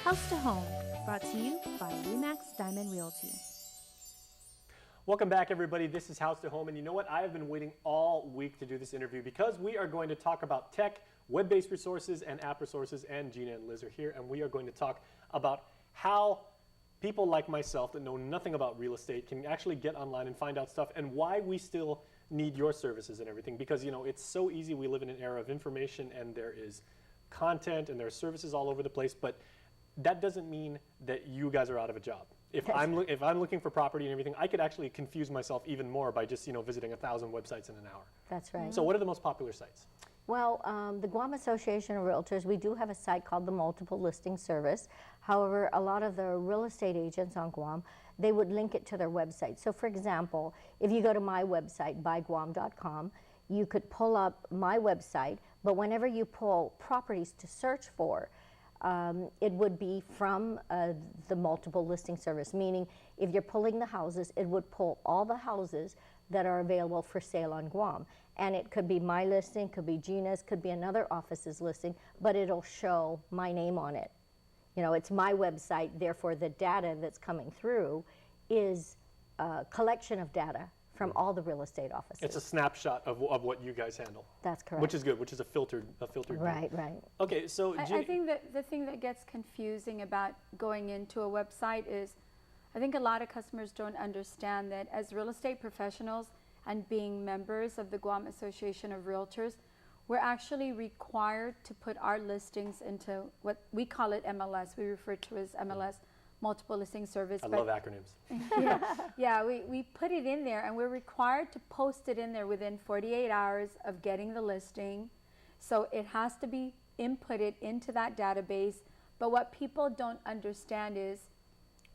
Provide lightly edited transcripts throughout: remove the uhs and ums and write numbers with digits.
House to Home, brought to you by Remax Diamond Realty. Welcome back, everybody. This is House to Home, and you know what? I have been waiting all week to do this interview because we are going to talk about tech, web-based resources, and app resources, and Gina and Liz are here, and we are going to talk about how people like myself that know nothing about real estate can actually get online and find out stuff, and why we still need your services and everything, because you know it's so easy. We live in an era of information, and there is content, and there are services all over the place, but that doesn't mean that you guys are out of a job. If I'm looking for property and everything, I could actually confuse myself even more by just visiting 1,000 websites in an hour. That's right. So what are the most popular sites? Well, the Guam Association of Realtors, we do have a site called the Multiple Listing Service. However, a lot of the real estate agents on Guam, they would link it to their website. So for example, if you go to my website, buyguam.com, you could pull up my website, but whenever you pull properties to search for, it would be from the multiple listing service, meaning if you're pulling the houses, it would pull all the houses that are available for sale on Guam. And it could be my listing, could be Gina's, could be another office's listing, but it'll show my name on it. You know, it's my website, therefore the data that's coming through is a collection of data from all the real estate offices. It's a snapshot of what you guys handle. That's correct. Which is good, which is a filtered view. Right. Okay, so I think that the thing that gets confusing about going into a website is, I think a lot of customers don't understand that as real estate professionals and being members of the Guam Association of Realtors, we're actually required to put our listings into what we call it MLS. We refer to as MLS, Multiple Listing Service. I love acronyms. Yeah, we put it in there, and we're required to post it in there within 48 hours of getting the listing. So it has to be inputted into that database. But what people don't understand is,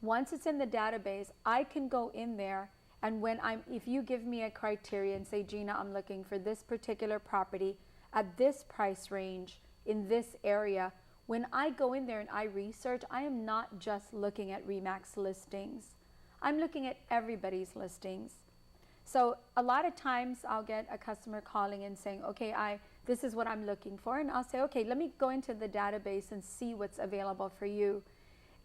once it's in the database, I can go in there, and if you give me a criteria and say, Gina, I'm looking for this particular property at this price range in this area, when I go in there and I research, I am not just looking at Remax listings. I'm looking at everybody's listings. So a lot of times I'll get a customer calling and saying, okay, this is what I'm looking for. And I'll say, okay, let me go into the database and see what's available for you.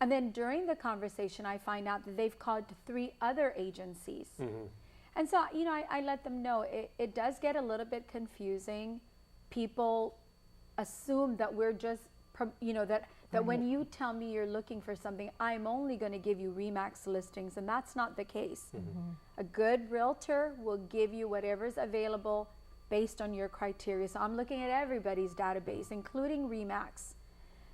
And then during the conversation, I find out that they've called 3 other agencies. And so, I let them know it does get a little bit confusing. People assume that we're just, that when you tell me you're looking for something, I'm only going to give you Remax listings, and that's not the case. A good realtor will give you whatever's available based on your criteria. So I'm looking at everybody's database, including Remax.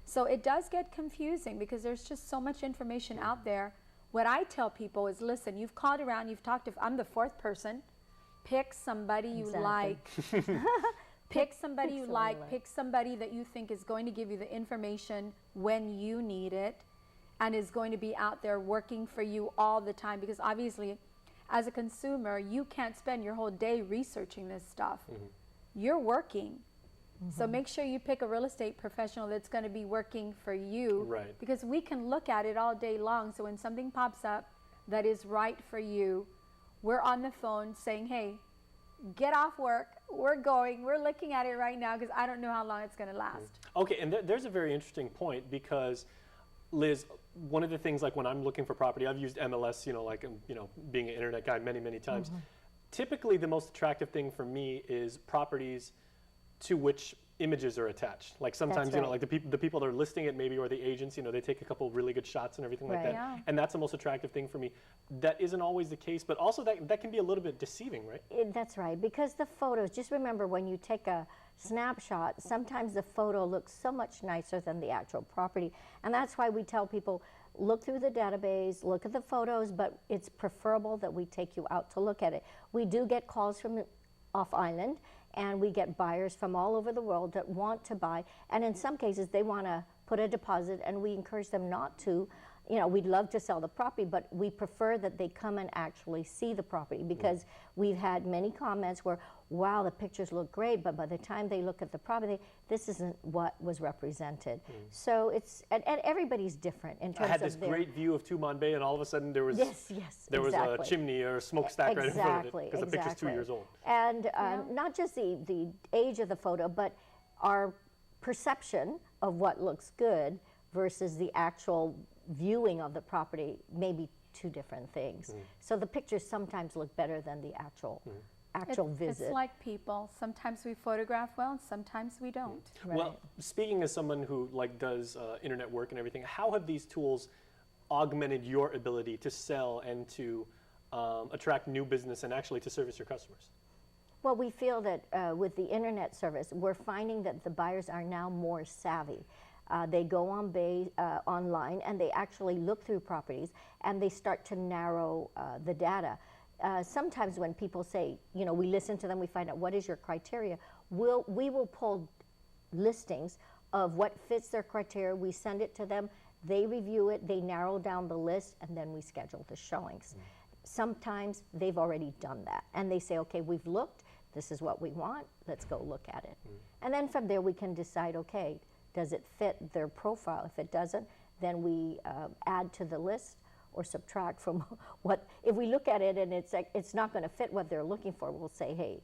So it does get confusing because there's just so much information out there. What I tell people is, listen, you've called around, you've talked to, I'm the 4th person, pick somebody you like. Pick somebody you like, pick somebody that you think is going to give you the information when you need it and is going to be out there working for you all the time, because obviously as a consumer, you can't spend your whole day researching this stuff. You're working. So make sure you pick a real estate professional that's going to be working for you, because we can look at it all day long. So when something pops up that is right for you, we're on the phone saying, hey, get off work, we're looking at it right now, because I don't know how long it's going to last. Okay, and there's a very interesting point, because Liz, one of the things, like when I'm looking for property, I've used MLS, being an internet guy many times. Typically the most attractive thing for me is properties to which images are attached. Like sometimes, like the people that are listing it maybe, or the agents, they take a couple of really good shots and everything like that. Yeah. And that's the most attractive thing for me. That isn't always the case, but also that can be a little bit deceiving, right? That's right, because the photos, just remember when you take a snapshot, sometimes the photo looks so much nicer than the actual property. And that's why we tell people, look through the database, look at the photos, but it's preferable that we take you out to look at it. We do get calls from off island, and we get buyers from all over the world that want to buy, and in some cases they want to put a deposit, and we encourage them not to. We'd love to sell the property, but we prefer that they come and actually see the property, because we've had many comments where, wow, the pictures look great, but by the time they look at the property, this isn't what was represented. So it's, and everybody's different in terms of I had this great view of Tumon Bay, and all of a sudden there was there was a chimney or a smokestack right in front of it, because the picture's 2 years old. And not just the age of the photo, but our perception of what looks good versus the actual viewing of the property may be two different things. So the pictures sometimes look better than the actual visit. It's like people. Sometimes we photograph well, and sometimes we don't. Right. Well, speaking as someone who does internet work and everything, how have these tools augmented your ability to sell and to attract new business and actually to service your customers? Well, we feel that with the internet service, we're finding that the buyers are now more savvy. They go on online and they actually look through properties and they start to narrow the data. Sometimes when people say, you know, we listen to them, we find out what is your criteria, we will pull listings of what fits their criteria, we send it to them, they review it, they narrow down the list, and then we schedule the showings. Sometimes they've already done that and they say, okay, we've looked, this is what we want, let's go look at it. And then from there we can decide, okay, does it fit their profile? If it doesn't, then we add to the list or subtract from what, if we look at it and it's not going to fit what they're looking for, we'll say, hey,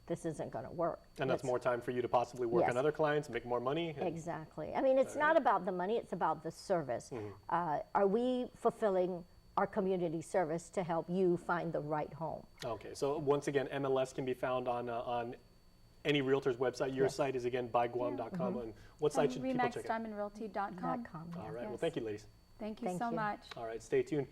this isn't going to work. And that's more time for you to possibly work on other clients, make more money? Exactly. I mean, it's not about the money, it's about the service. Are we fulfilling our community service to help you find the right home? Okay, so once again, MLS can be found on any realtor's website. Your site is again byguam.com. And what site should people check out? RemaxDiamondRealty.com. All right, well, thank you, ladies. Thank you Thank so you. much. All right, stay tuned.